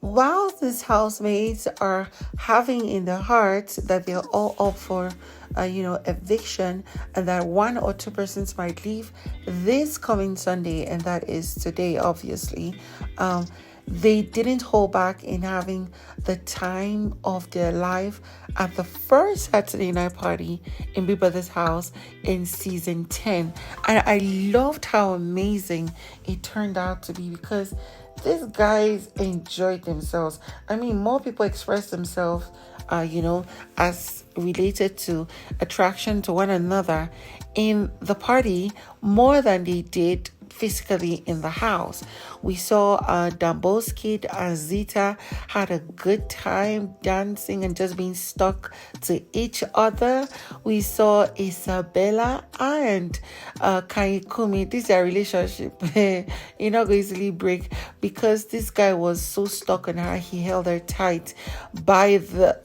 while these housemates are having in their hearts that they're all up for eviction, and that one or two persons might leave this coming Sunday, and that is today, obviously, they didn't hold back in having the time of their life at the first Saturday night party in Big Brother's house in season 10. And I loved how amazing it turned out to be, because these guys enjoyed themselves. I mean, more people expressed themselves, as related to attraction to one another in the party more than they did physically in the house. We saw Damboskid and Zita had a good time dancing and just being stuck to each other. We saw Isabella and Kayinkunmi. This is their relationship. You're not going to easily break, because this guy was so stuck on her. He held her tight by the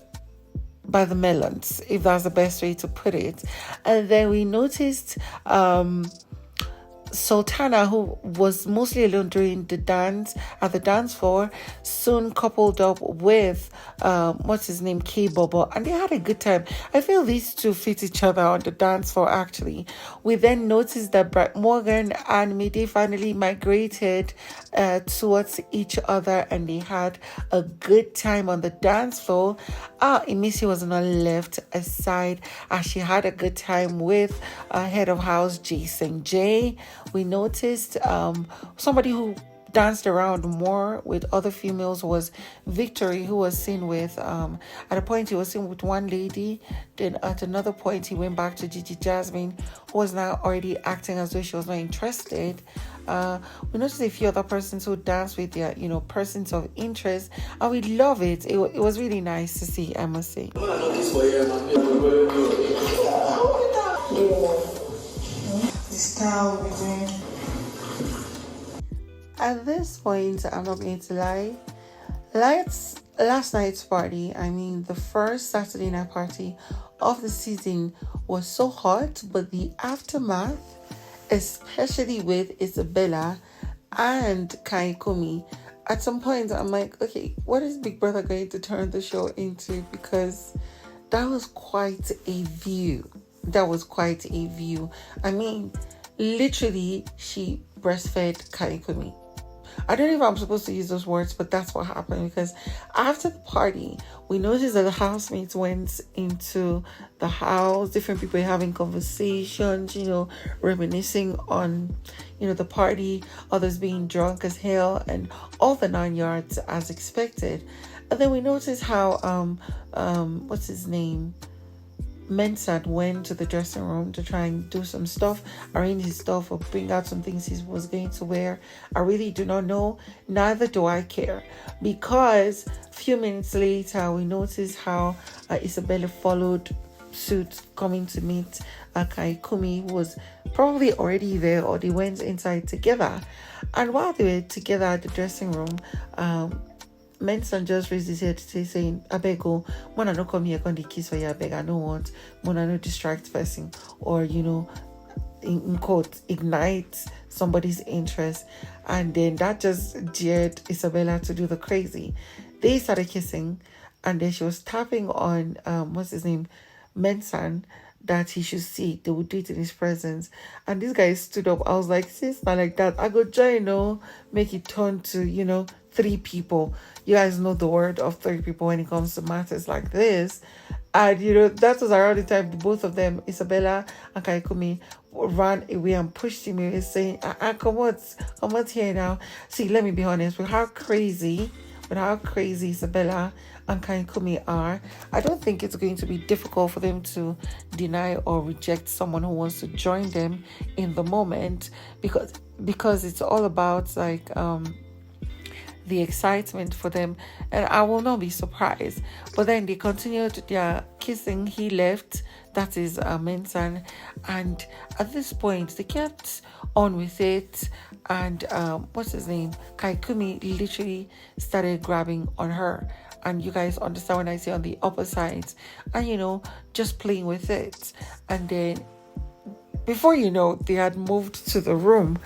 melons, if that's the best way to put it. And then we noticed Sultana, who was mostly alone during the dance at the dance floor, soon coupled up with K-Bobo, and they had a good time. I feel these two fit each other on the dance floor, actually. We then noticed that Brett Morgan and Mide finally migrated towards each other, and they had a good time on the dance floor. Emisi was not left aside, as she had a good time with head of house Jason J. We noticed somebody who danced around more with other females was Victory, who was seen with, at a point he was seen with one lady, then at another point he went back to Gigi Jasmine, who was now already acting as though she was not interested. We noticed a few other persons who danced with their, persons of interest, and we love it. It was really nice to see, I must say. At this point, I'm not going to lie, last night's party, the first Saturday night party of the season, was so hot, but the aftermath, especially with Isabella and Kayinkunmi, at some point I'm like, okay, what is Big Brother going to turn the show into? Because that was quite a view. Literally, she breastfed Kayinkunmi. I don't know if I'm supposed to use those words, but that's what happened, because after the party, we noticed that the housemates went into the house, different people having conversations, reminiscing on, the party, others being drunk as hell, and all the 9 yards as expected. And then we noticed how, what's his name? MENSAN went to the dressing room to try and do some stuff, arrange his stuff, or bring out some things he was going to wear. I really do not know. Neither do I care, because a few minutes later, we noticed how Isabella followed suit, coming to meet Kayinkunmi, who was probably already there, or they went inside together. And while they were together at the dressing room, Mensian just raised his head saying, Abego, Mona no come here, come the kiss for you, I don't want, Mona no distract person, or, in quote, ignite somebody's interest. And then that just dared Isabella to do the crazy. They started kissing, and then she was tapping on, Mensian, that he should see. They would do it in his presence. And this guy stood up. I was like, sis, not like that. I go join, make it turn to, 3 people. You guys know the word of 3 people when it comes to matters like this. And, that was around the time both of them, Isabella and Kayinkunmi, ran away and pushed him away, saying, come out here now. See, let me be honest, with how crazy Isabella and Kayinkunmi are, I don't think it's going to be difficult for them to deny or reject someone who wants to join them in the moment, because it's all about the excitement for them, and I will not be surprised. But then they continued their kissing. He left, that is Mensan, and at this point they kept on with it, and Kayinkunmi literally started grabbing on her, and you guys understand when I say on the upper sides, and just playing with it. And then Before you know, they had moved to the room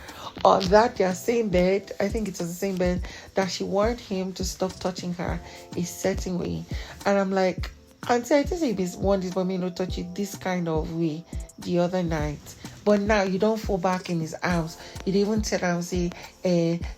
on that their same bed. I think it was the same bed that she warned him to stop touching her a certain way. And I'm like, Auntie, I just say you want this for me not touch you this kind of way the other night. But now you don't fall back in his arms. You didn't even tell him, say,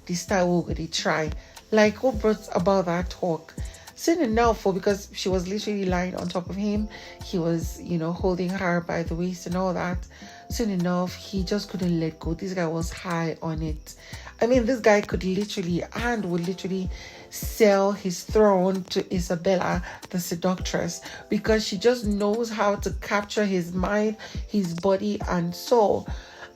this time we're going to try. Like, what brought about that talk? Soon enough, because she was literally lying on top of him. He was, holding her by the waist and all that. Soon enough, he just couldn't let go. This guy was high on it. I mean, this guy would literally sell his throne to Isabella, the seductress, because she just knows how to capture his mind, his body, and soul.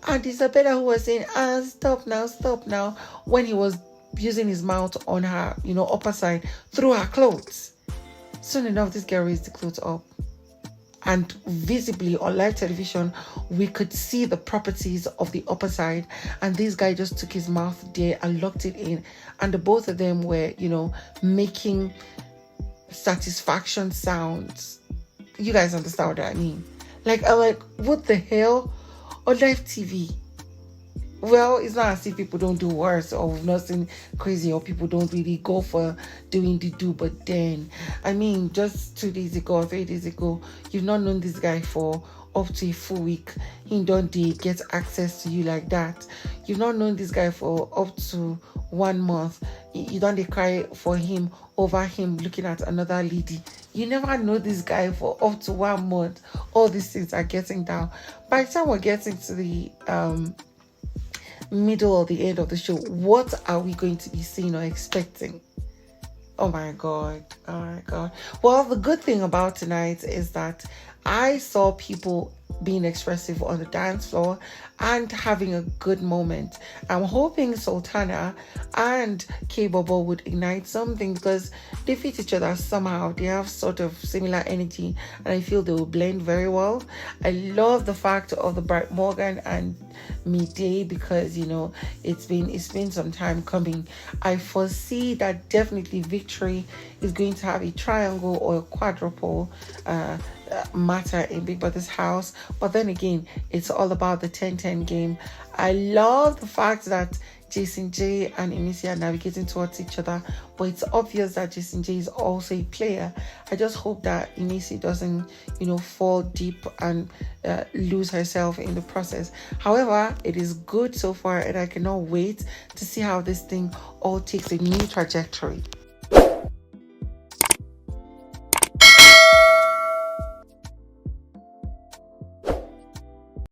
And Isabella, who was saying, stop now, when he was using his mouth on her, upper side, through her clothes. Soon enough, this girl raised the clothes up. And visibly on live television, we could see the properties of the upper side. And this guy just took his mouth there and locked it in. And the both of them were, making satisfaction sounds. You guys understand what I mean? I'm like, what the hell? On live TV. Well, it's not as if people don't do worse or nothing crazy or people don't really go for doing the do. But then, I mean, just 2 days ago or 3 days ago, you've not known this guy for up to a full week. He don't get access to you like that. You've not known this guy for up to 1 month. You don't cry for him over him looking at another lady. You never know this guy for up to 1 month. All these things are getting down. By the time we're getting to the middle or the end of the show, what are we going to be seeing or expecting? Oh my god. Well, the good thing about tonight is that I saw people being expressive on the dance floor and having a good moment. I'm hoping Sultana and K-Bobo would ignite something because they fit each other somehow. They have sort of similar energy and I feel they will blend very well. I love the fact of the Bright Morgan and Midday because it's been some time coming. I foresee that definitely Victory is going to have a triangle or a quadruple matter in Big Brother's house. But then again, it's all about the 10-10 game. I love the fact that Jason J and Emisi are navigating towards each other, but it's obvious that Jason J is also a player. I just hope that Emisi doesn't, fall deep and lose herself in the process. However, it is good so far, and I cannot wait to see how this thing all takes a new trajectory.